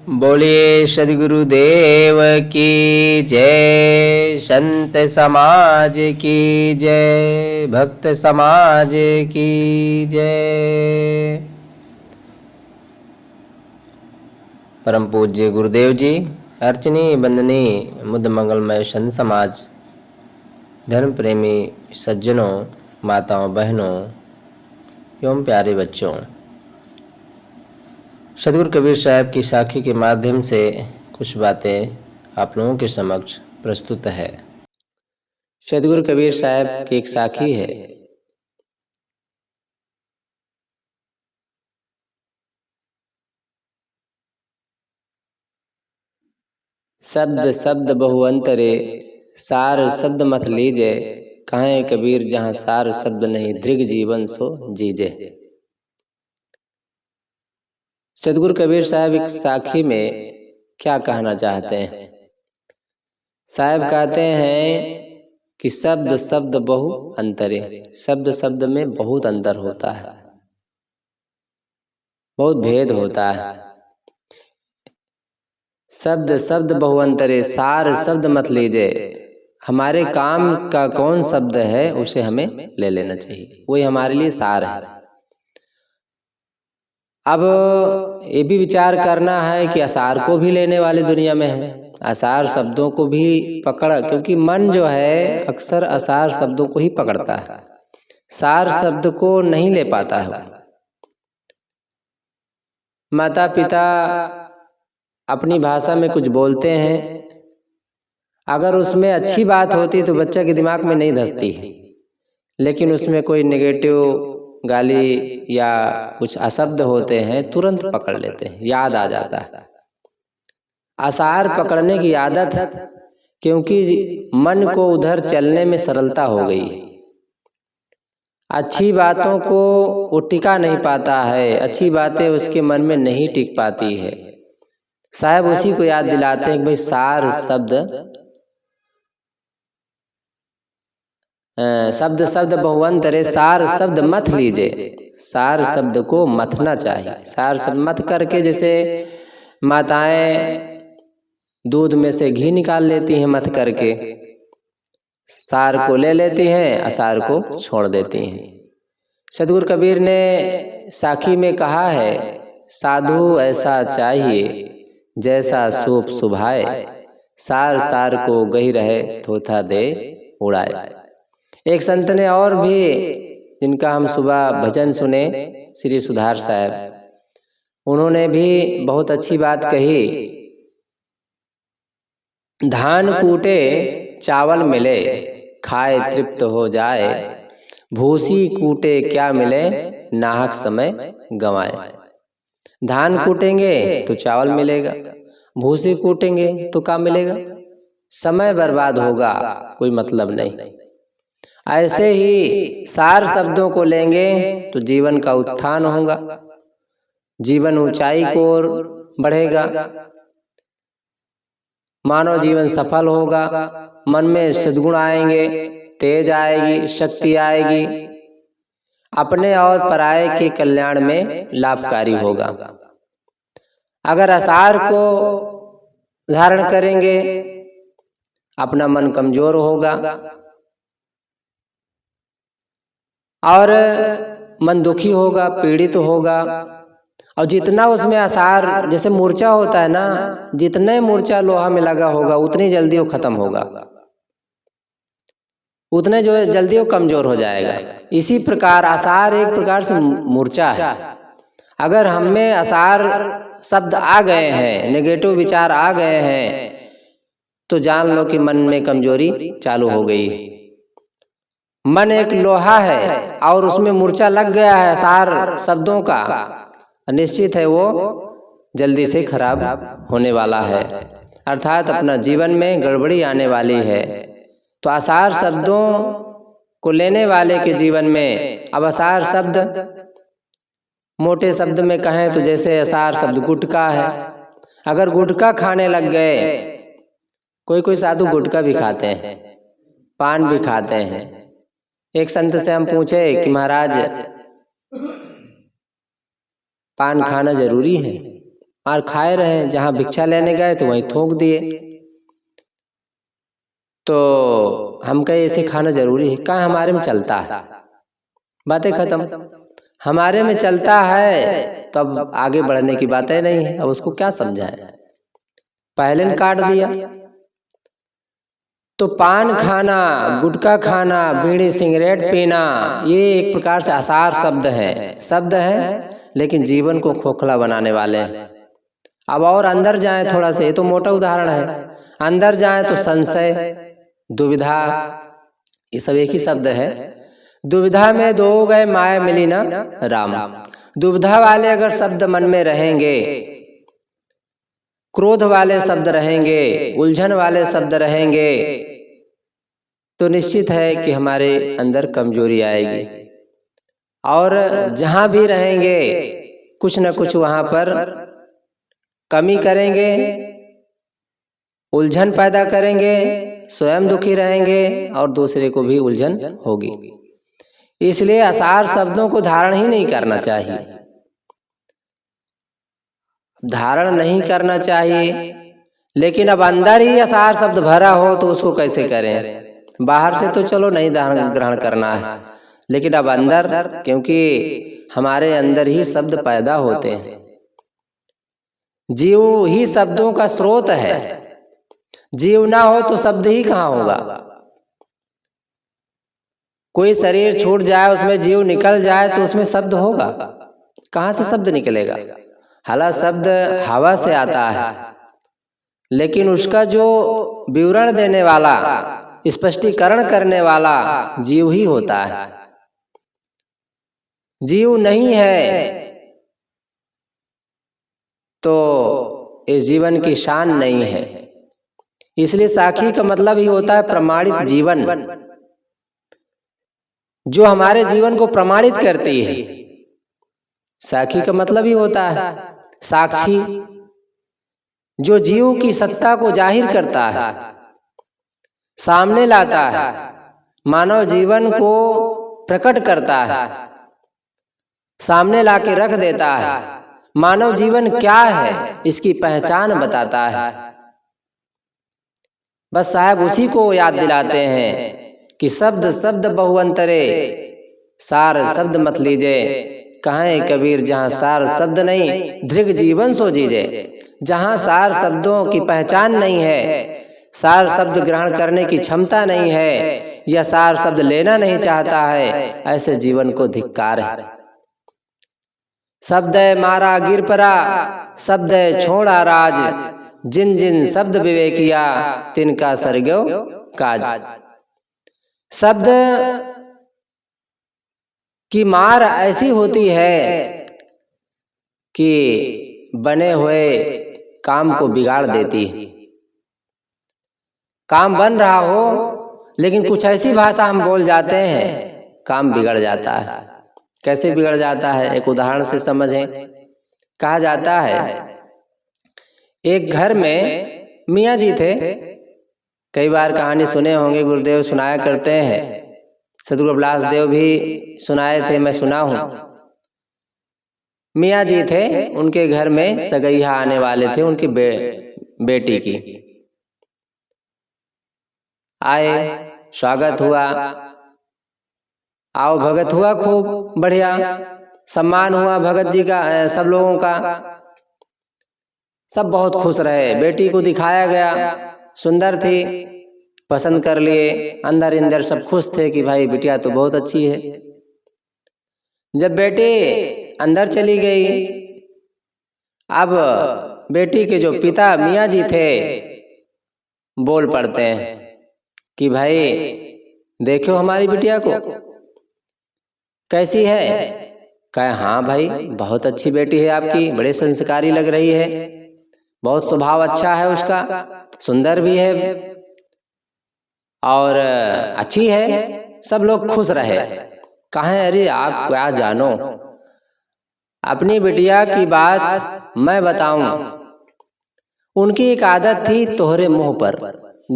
बोलिए सद्गुरुदेव की जय। संत समाज की जय। भक्त समाज की जय। परम पूज्य गुरुदेव जी, अर्चनीय वंदनीय मुद मंगलमय संत समाज, धर्म प्रेमी सज्जनों, माताओं, बहनों एवं प्यारे बच्चों, सदगुरु कबीर साहब की साखी के माध्यम से कुछ बातें आप लोगों के समक्ष प्रस्तुत है। सदगुरु कबीर साहब की एक साखी है। शब्द शब्द बहु अंतरे, सार शब्द मत लीजे। कहें कबीर जहाँ सार शब्द नहीं, दृग जीवन सो जीजे। सदगुरु कबीर साहब एक साखी में क्या कहना चाहते हैं? साहब कहते हैं कि शब्द शब्द बहु अंतरे, शब्द शब्द में बहुत अंतर होता है, बहुत भेद होता है। शब्द शब्द बहु अंतरे, सार शब्द मत लीजिए। हमारे काम का कौन शब्द है उसे हमें ले लेना चाहिए, वही हमारे लिए सार है। अब ये भी विचार करना है कि असार को भी लेने वाले दुनिया में है, असार शब्दों को भी पकड़, क्योंकि मन जो है अक्सर असार शब्दों को ही पकड़ता है, सार शब्द को नहीं ले पाता है। माता पिता अपनी भाषा में कुछ बोलते हैं, अगर उसमें अच्छी बात होती तो बच्चा के दिमाग में नहीं धंसती है, लेकिन उसमें कोई नेगेटिव गाली या कुछ अशब्द होते हैं तुरंत पकड़ लेते हैं, याद आ जाता है। आसार पकड़ने की आदत, क्योंकि मन को उधर चलने में सरलता हो गई है। अच्छी बातों को वो टिका नहीं पाता है, अच्छी बातें उसके मन में नहीं टिक पाती है। साहब उसी को याद दिलाते हैं कि भाई सार शब्द, शब्द शब्द बहुअंतरे, सार शब्द मत लीजिए। सार शब्द को मथना चाहिए। सार शब्द मत करके, जैसे माताएं दूध में से घी निकाल लेती हैं मथ करके, सार को ले लेती हैं, असार को छोड़ देती हैं। सदगुरु कबीर ने साखी में कहा है, साधु ऐसा चाहिए जैसा सूप सुभाए, सार सार को गही रहे थोथा दे उड़ाए। एक संत ने और भी, जिनका हम सुबह भजन सुने, श्री सुधार साहब, उन्होंने भी बहुत अच्छी बात कही। धान कूटे चावल मिले, खाए तृप्त हो जाए। भूसी कूटे क्या मिले, नाहक समय गंवाए। धान कूटेंगे तो चावल मिलेगा, भूसी कूटेंगे तो क्या मिलेगा? समय बर्बाद होगा, कोई मतलब नहीं। ऐसे ही सार शब्दों को लेंगे तो जीवन का उत्थान होगा, जीवन ऊंचाई को ओर बढ़ेगा, मानव जीवन सफल होगा, मन में सद्गुण आएंगे, तेज आएगी, शक्ति आएगी, अपने और पराये के कल्याण में लाभकारी होगा। अगर असार को धारण करेंगे, अपना मन कमजोर होगा और मन दुखी होगा, पीड़ित होगा। और जितना उसमें आसार, जैसे मूर्छा होता है ना, जितने मूर्छा लोहा में लगा होगा उतनी जल्दी वो खत्म होगा, उतने जो है जल्दी वो कमजोर हो जाएगा। इसी प्रकार आसार एक प्रकार से मूर्छा है। अगर हम में आसार शब्द आ गए हैं, नेगेटिव विचार आ गए हैं, तो जान लो कि मन में कमजोरी चालू हो गई। मन एक लोहा है और उसमें मूर्छा लग गया है आसार शब्दों का, निश्चित है वो जल्दी से खराब होने वाला है, अर्थात अपना जीवन में गड़बड़ी आने वाली है। तो आसार शब्दों को लेने वाले के जीवन में, अब आसार शब्द मोटे शब्द में कहें तो जैसे आसार शब्द गुटखा है। अगर गुटखा खाने लग गए, कोई कोई साधु गुटखा भी खाते हैं, पान भी खाते हैं। एक संत से हम पूछे कि महाराज पान खाना जरूरी है? और खाए रहे, जहाँ भिक्षा लेने गए तो वहीं थूक दिए। तो हम कहे ऐसे खाना जरूरी है? कहाँ हमारे में चलता है, बातें खत्म। हमारे में चलता है तब आगे बढ़ने की बातें नहीं है। अब उसको क्या समझाएं, पहले ने काट दिया। तो पान खाना, गुटखा खाना, बीड़ी सिगरेट पीना, ये एक प्रकार से आसार शब्द है लेकिन जीवन को खोखला बनाने वाले हैं। अब और अंदर जाएं थोड़ा से, ये तो मोटा उदाहरण है, अंदर जाएं तो संशय, दुविधा, ये सब एक ही शब्द है। दुविधा में दो गए माया मिली ना राम। दुविधा वाले अगर शब्द मन में रहेंगे, क्रोध वाले शब्द रहेंगे, उलझन वाले शब्द रहेंगे, तो निश्चित है कि हमारे अंदर कमजोरी आएगी। और जहाँ भी रहेंगे कुछ न कुछ वहाँ पर कमी करेंगे, उलझन पैदा करेंगे, स्वयं दुखी रहेंगे और दूसरे को भी उलझन होगी। इसलिए असार शब्दों को धारण ही नहीं करना चाहिए, धारण नहीं करना चाहिए। लेकिन अब अंदर ही असार शब्द भरा हो तो उसको कैसे करें? बाहर से तो चलो नहीं धारण ग्रहण करना है, लेकिन अब अंदर, क्योंकि हमारे अंदर ही शब्द पैदा होते हैं। जीव ही शब्दों का स्रोत है, जीव ना हो तो शब्द ही कहाँ होगा। कोई शरीर छूट जाए, उसमें जीव निकल जाए तो उसमें शब्द होगा? कहाँ से शब्द निकलेगा? हालांकि शब्द हवा से आता है, लेकिन उसका जो विवरण देने वाला, स्पष्टीकरण करने वाला जीव ही होता है। जीव नहीं है तो इस जीवन की शान नहीं है। इसलिए साखी का मतलब ही होता है प्रमाणित जीवन, जो हमारे जीवन को प्रमाणित करती है। साखी का मतलब ही होता है साक्षी, जो जीव की सत्ता को जाहिर करता है, सामने लाता है, मानव जीवन को प्रकट करता है, सामने लाके रख देता है। मानव जीवन क्या है इसकी पहचान बताता है। बस साहब उसी को याद दिलाते हैं कि शब्द शब्द बहुअंतरे, सार शब्द मत लीजे। कहें कबीर जहाँ सार शब्द नहीं, दृग जीवन सो जीजे। जहाँ सार शब्दों की पहचान नहीं है, सार शब्द ग्रहण करने की क्षमता नहीं है, या सार शब्द लेना नहीं चाहता है, ऐसे जीवन को धिक्कार है। शब्द मारा गिर परा, शब्द छोड़ा राज, जिन जिन शब्द विवेकिया, तिनका सरग्यो काज। शब्द की मार ऐसी होती है कि बने हुए काम को बिगाड़ देती है। काम बन रहा हो लेकिन कुछ ऐसी भाषा हम बोल जाते हैं, काम बिगड़ जाता है। कैसे बिगड़ जाता है, एक उदाहरण से समझें। कहा जाता है एक घर में मियाँ जी थे। कई बार कहानी सुने होंगे, गुरुदेव सुनाया करते हैं, सदगुरु रविदास देव भी सुनाए थे, मैं सुना हूँ। मियाँ जी थे, उनके घर में सगैया आने वाले थे, उनकी बेटी की। आए, स्वागत हुआ, आओ भगत हुआ, खूब बढ़िया सम्मान हुआ भगत जी का, सब लोगों का। सब बहुत खुश रहे। बेटी को दिखाया गया, सुंदर थी, पसंद कर लिए। अंदर अंदर सब खुश थे कि भाई बिटिया तो बहुत अच्छी है। जब बेटी अंदर चली गई, अब बेटी के जो पिता मियाँ जी थे बोल पड़ते हैं कि भाई देखो हमारी बिटिया को कैसी है। कहे हाँ भाई बहुत अच्छी बेटी है आपकी, बड़े संस्कारी लग रही है, बहुत स्वभाव अच्छा है उसका, सुंदर भी है और अच्छी है। सब लोग खुश रहे। कहें अरे आप क्या जानो, अपनी बिटिया की बात मैं बताऊं। उनकी एक आदत थी, तोहरे मुंह पर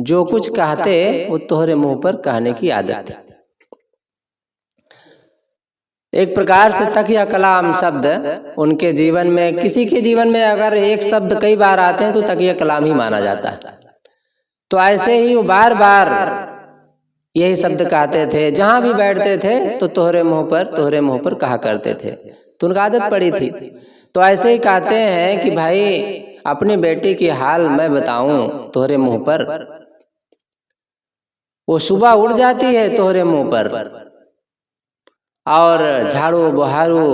जो कुछ कहते वो तोहरे मुंह पर कहने की आदत थी। एक प्रकार से तकिया कलाम शब्द उनके जीवन में, किसी के जीवन में अगर एक शब्द कई बार आते हैं तो तकिया कलाम ही माना जाता है। तो ऐसे ही वो बार बार यही शब्द कहते थे, जहां भी बैठते थे तो तोहरे मुंह पर कहा करते थे, तो उनका आदत पड़ी थी। तो ऐसे ही कहते हैं कि भाई अपनी बेटी की हाल मैं बताऊं तोहरे मुंह पर, वो सुबह उड़ जाती है तोहरे मुंह पर और झाड़ू बुहारू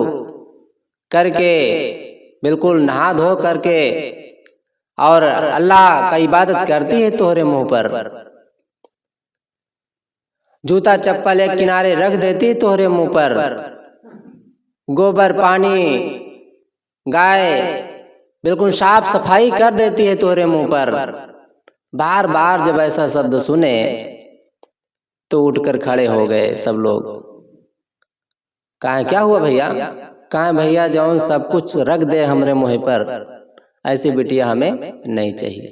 करके बिल्कुल नहा धो करके और अल्लाह का इबादत करती है तोहरे मुंह पर, जूता चप्पल एक किनारे रख देती तोहरे मुंह पर, गोबर पानी गाय बिल्कुल साफ सफाई कर देती है तोहरे मुंह पर। बार बार जब ऐसा शब्द सुने तो उठकर खड़े हो गए सब लोग। कहा क्या हुआ भैया? कहा भैया जौन सब कुछ रख दे हमरे मुंह पर, ऐसी बिटिया हमें नहीं चाहिए।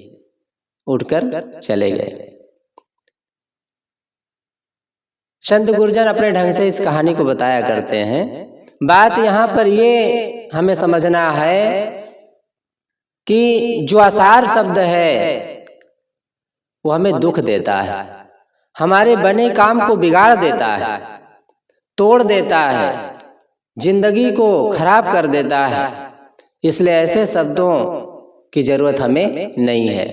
उठकर चले गए। संत गुरुजन अपने ढंग से इस कहानी को बताया करते हैं। बात यहाँ पर ये हमें समझना है कि जो आसार शब्द है वो हमें दुख देता है, हमारे बने काम को बिगाड़ देता है, तोड़ देता है, जिंदगी को खराब कर देता है। इसलिए ऐसे शब्दों की जरूरत हमें नहीं है।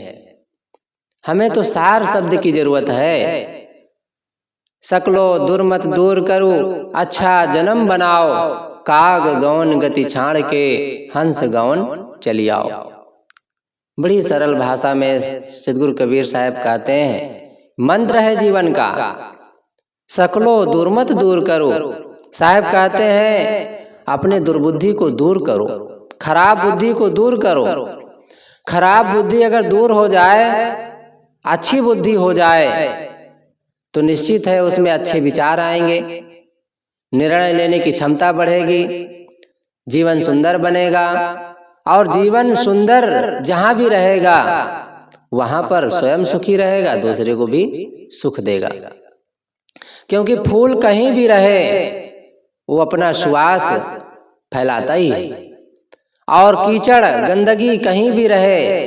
हमें तो सार शब्द की जरूरत है। सकलो दुर्मत दूर करो, अच्छा जन्म बनाओ, काग गौन गति छाड़ के हंस गौन चलियाओ। बड़ी सरल भाषा में सदगुरु कबीर साहब कहते हैं, मंत्र है जीवन का, सकलो दुर्मत दूर करो। साहब कहते हैं अपने दुर्बुद्धि को दूर करो, खराब बुद्धि को दूर करो। खराब बुद्धि अगर दूर हो जाए, अच्छी बुद्धि हो जाए तो निश्चित है उसमें अच्छे विचार आएंगे, निर्णय लेने की क्षमता बढ़ेगी, जीवन सुंदर बनेगा। और जीवन सुंदर जहां भी रहेगा वहां पर स्वयं सुखी रहेगा, दूसरे को भी सुख देगा। क्योंकि फूल कहीं भी रहे वो अपना सुवास फैलाता ही है, और कीचड़ गंदगी कहीं भी रहे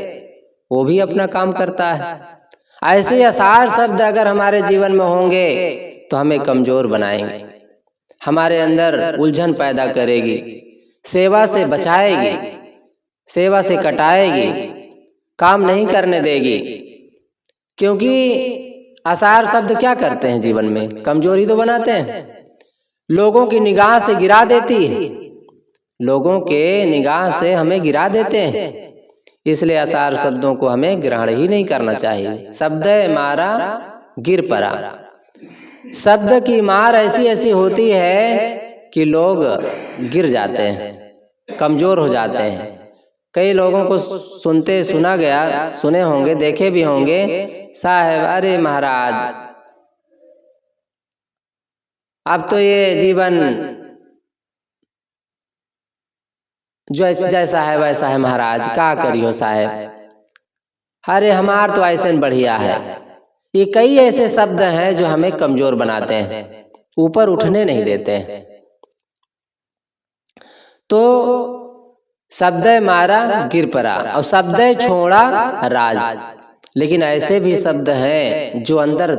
वो भी अपना काम करता है। ऐसे आसार शब्द अगर हमारे जीवन में होंगे तो हमें कमजोर बनाएंगे, हमारे अंदर उलझन पैदा करेगी, सेवा से बचाएगी, सेवा से कटाएगी, काम नहीं करने देगी। क्योंकि आसार शब्द क्या करते हैं जीवन में? कमजोरी तो बनाते हैं, लोगों की निगाह से गिरा देती है, लोगों के निगाह से हमें गिरा देते हैं। इसलिए आसार शब्दों को हमें ग्रहण ही नहीं करना चाहिए। शब्द मारा गिर पड़ा, शब्द की मार ऐसी ऐसी होती है कि लोग गिर जाते हैं, कमजोर हो जाते हैं। कई लोगों को सुने होंगे, देखे भी होंगे, साहब अरे महाराज अब तो ये जीवन जो जैसा है वैसा है महाराज, क्या करियो साहब, अरे हमार तो ऐसे बढ़िया है। ये कई ऐसे शब्द हैं जो हमें कमजोर बनाते हैं, ऊपर उठने नहीं देते हैं। तो शब्द मारा गिर पड़ा और शब्द छोड़ा राज। लेकिन ऐसे भी शब्द हैं जो अंदर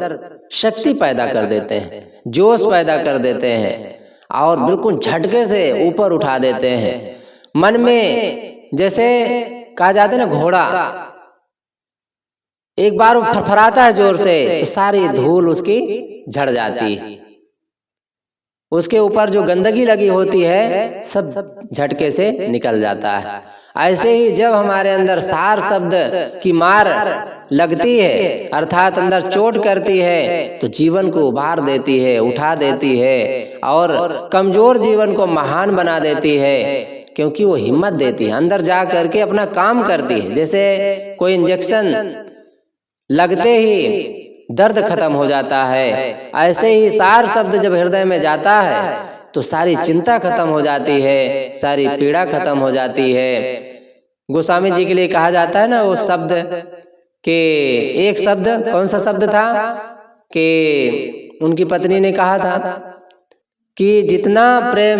शक्ति पैदा कर देते हैं, जोश पैदा कर देते हैं और बिल्कुल झटके से ऊपर उठा देते हैं। मन में जैसे कहा जाता है ना, घोड़ा एक बार वो फरफराता है जोर से तो सारी धूल उसकी झड़ जाती है, उसके ऊपर जो गंदगी लगी होती है सब झटके से निकल जाता है। ऐसे ही जब हमारे अंदर सार शब्द की मार लगती है, अर्थात अंदर चोट करती है, तो जीवन को उभार देती है, उठा देती है और कमजोर जीवन को महान बना देती है। क्योंकि वो हिम्मत देती है, अंदर जा करके अपना काम करती है। जैसे कोई इंजेक्शन लगते ही दर्द खत्म हो जाता है, ऐसे ही सार शब्द जब हृदय में जाता है तो सारी चिंता खत्म हो जाती है, सारी पीड़ा खत्म हो जाती है। गोस्वामी जी के लिए कहा जाता है ना वो शब्द के, एक शब्द कौन सा शब्द था कि उनकी पत्नी ने कहा था कि जितना प्रेम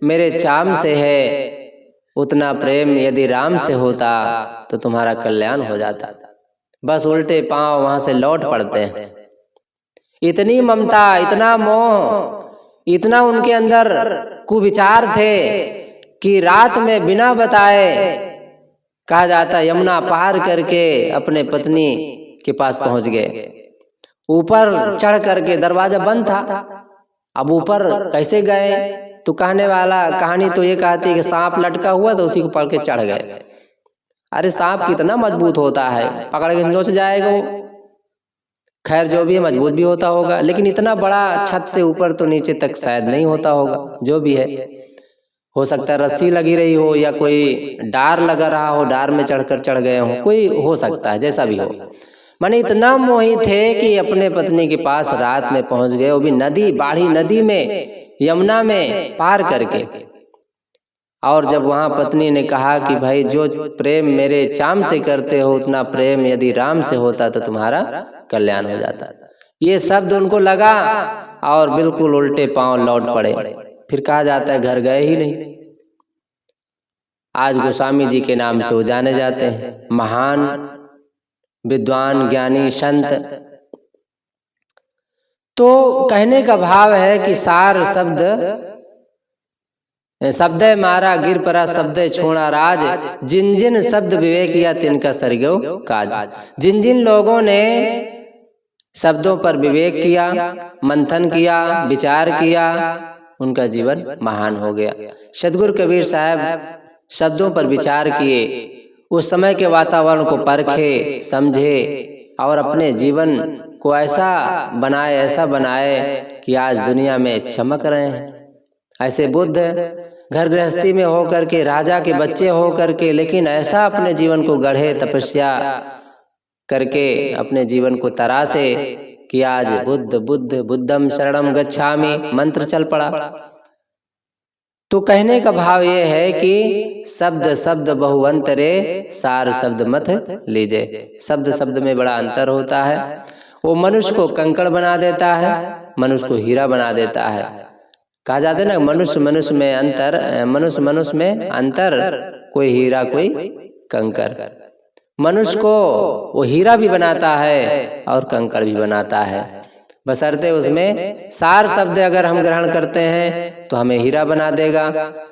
मेरे चाम से है उतना प्रेम यदि राम से होता तो तुम्हारा कल्याण हो जाता। बस उल्टे पांव वहां से लौट पड़ते हैं। इतनी ममता, इतना मोह, इतना उनके अंदर कुविचार थे कि रात में बिना बताए कहा जाता यमुना पार करके अपने पत्नी के पास पहुंच गए। ऊपर चढ़ करके दरवाजा बंद था, अब ऊपर कैसे गए? तो कहने वाला कहानी तो ये कहती है कि सांप लटका हुआ तो उसी को पकड़ के चढ़ गए। अरे सांप कितना मजबूत होता है, पकड़ के नोच जाएगा वो। खैर जो भी है मजबूत भी होता होगा, लेकिन इतना बड़ा छत से ऊपर तो नीचे तक शायद नहीं होता होगा। जो भी है, हो सकता है रस्सी लगी रही हो या कोई डार लगा रहा हो, डार में चढ़कर चढ़ गए हो, कोई हो सकता है, जैसा भी हो। माने इतना मोहित थे कि अपने पत्नी के पास रात में पहुंच गए, वो भी नदी, बाढ़ी नदी में, यमुना में पार करके। और जब वहां पत्नी ने कहा कि भाई जो प्रेम मेरे चाम से करते हो उतना प्रेम यदि राम से होता तो तुम्हारा कल्याण हो जाता, ये शब्द उनको लगा और बिल्कुल उल्टे पांव लौट पड़े। फिर कहा जाता है घर गए ही नहीं। आज गोस्वामी जी के नाम से वो जाने जाते हैं, महान विद्वान ज्ञानी संत। तो कहने का भाव है कि सार शब्द, शब्द मारा गिर परा शब्द छोड़ा राज, जिन जिन शब्द विवेक या तिनका सरगो काज। जिन जिन लोगों ने शब्दों पर विवेक किया, मंथन किया, विचार किया, उनका जीवन महान हो गया। सदगुरु कबीर साहब शब्दों पर विचार किए, उस समय के वातावरण को परखे, समझे और अपने जीवन को ऐसा बनाए कि आज दुनिया में चमक रहे हैं। ऐसे बुद्ध घर गृहस्थी में हो करके, राजा के बच्चे हो करके, लेकिन ऐसा अपने जीवन को गढ़े, तपस्या करके अपने जीवन को तरासे कि आज बुद्धम शरणम गच्छामि मंत्र चल पड़ा। तो कहने का भाव ये है कि शब्द शब्द बहुअंतरे, सार शब्द मत लीजे। शब्द शब्द में बड़ा अंतर होता है। वो मनुष्य को कंकड़ बना देता है, मनुष्य को हीरा बना देता है। कहा जाता है ना, मनुष्य मनुष्य में अंतर, मनुष्य मनुष्य में अंतर, कोई हीरा कोई कंकड़। मनुष्य को वो हीरा भी बनाता है और कंकड़ भी बनाता है, बशर्ते उसमें सार शब्द अगर हम ग्रहण करते हैं तो हमें हीरा बना देगा,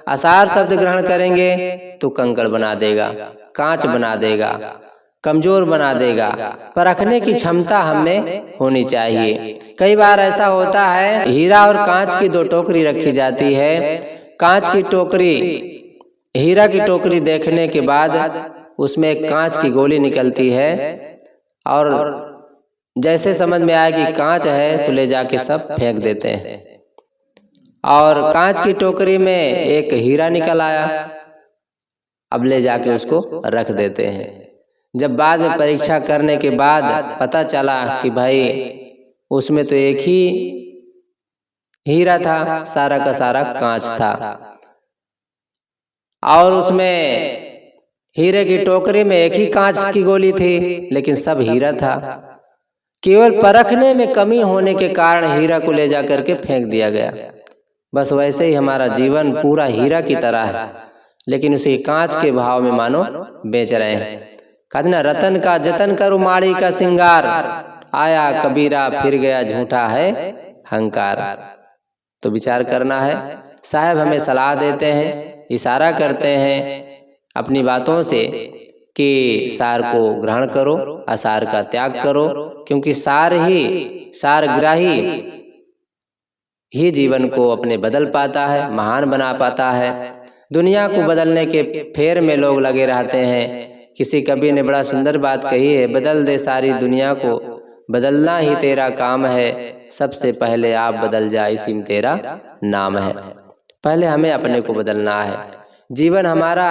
असार शब्द ग्रहण करेंगे तो कंकड़ बना देगा, कांच बना देगा, कमजोर बना देगा। परखने की क्षमता हमें होनी चाहिए। कई बार ऐसा होता है, हीरा और कांच की दो टोकरी रखी जाती है। कांच की टोकरी, हीरा की टोकरी देखने के बाद उसमें एक कांच की गोली निकलती है और जैसे समझ में आया कि कांच है तो ले जाके सब फेंक देते हैं। और कांच की टोकरी में एक हीरा निकल आया, अब ले जाके उसको रख देते हैं। जब बाद में परीक्षा करने के बाद पता चला कि भाई उसमें तो एक ही हीरा था, सारा का सारा कांच था। और उसमें हीरे की टोकरी में एक ही कांच की गोली थी, लेकिन सब हीरा था। केवल परखने में कमी होने के कारण हीरा को ले जाकर के फेंक दिया गया। बस वैसे ही हमारा जीवन पूरा हीरा की तरह है, लेकिन उसे कांच के भाव में मानो बेच रहे हैं। कहते ना, रतन का जतन करो माड़ी का सिंगार, आया कबीरा फिर गया झूठा है हंकार। तो विचार करना है। साहब हमें सलाह देते हैं, इशारा करते हैं अपनी बातों से कि सार को ग्रहण करो, असार का त्याग करो, क्योंकि सारग्राही ही जीवन को अपने बदल पाता है, महान बना पाता है। दुनिया को बदलने के फेर में लोग लगे रहते हैं। किसी कवि ने बड़ा सुंदर बात कही है, बदल दे सारी दुनिया को, बदलना ही तेरा काम है, सबसे पहले आप बदल जा इसी में तेरा नाम है। पहले हमें अपने को बदलना है। जीवन हमारा,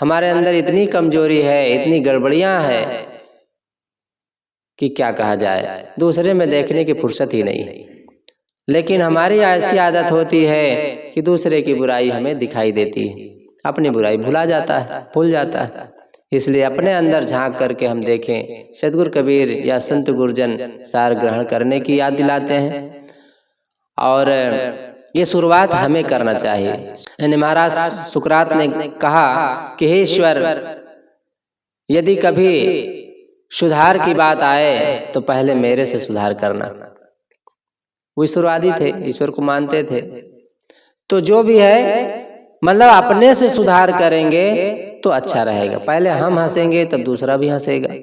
हमारे अंदर इतनी कमजोरी है, इतनी गड़बड़ियां हैं कि क्या कहा जाए, दूसरे में देखने की फुर्सत ही नहीं। लेकिन हमारी ऐसी आदत होती है कि दूसरे की बुराई हमें दिखाई देती है, अपनी बुराई भूल जाता है। इसलिए अपने अंदर झांक करके हम देखें। सदगुरु कबीर या संत गुरुजन सार ग्रहण करने की याद दिलाते हैं। और ये शुरुआत हमें करना चाहिए। यानी महाराज सुकरात ने कहा कि हे ईश्वर, यदि कभी सुधार की बात आए तो पहले मेरे से सुधार करना। वो ईश्वरवादी थे, ईश्वर को मानते थे। तो जो भी है मतलब अपने से सुधार करेंगे तो अच्छा रहेगा। पहले हम हंसेंगे तब दूसरा भी हंसेगा।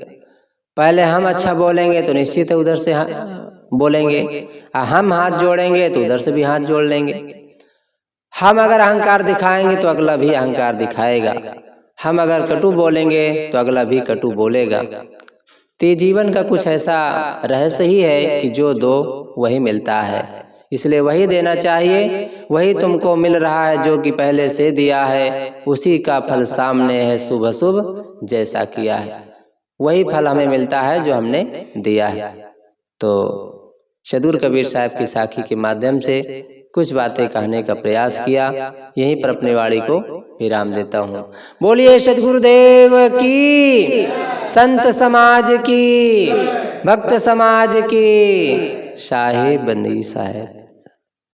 पहले हम अच्छा बोलेंगे तो निश्चित है उधर से बोलेंगे। हम हाथ जोड़ेंगे तो उधर से भी हाथ जोड़ लेंगे। हम अगर अहंकार दिखाएंगे तो अगला भी अहंकार दिखाएगा। हम अगर कटु बोलेंगे तो अगला भी कटु बोलेगा। तो जीवन का कुछ ऐसा रहस्य ही है कि जो दो वही मिलता है, इसलिए वही देना चाहिए। वही तुमको मिल रहा है जो कि पहले से दिया है, उसी का फल सामने है, शुभ अशुभ जैसा किया है। वही फल हमें मिलता है जो हमने दिया है। तो सदगुरु कबीर साहब की साखी के माध्यम से कुछ बातें कहने का प्रयास किया। यहीं पर अपनी वाणी को विराम देता हूँ। बोलिए सद्गुरुदेव की, संत समाज की, भक्त समाज की, साहिब बंदी साहेब।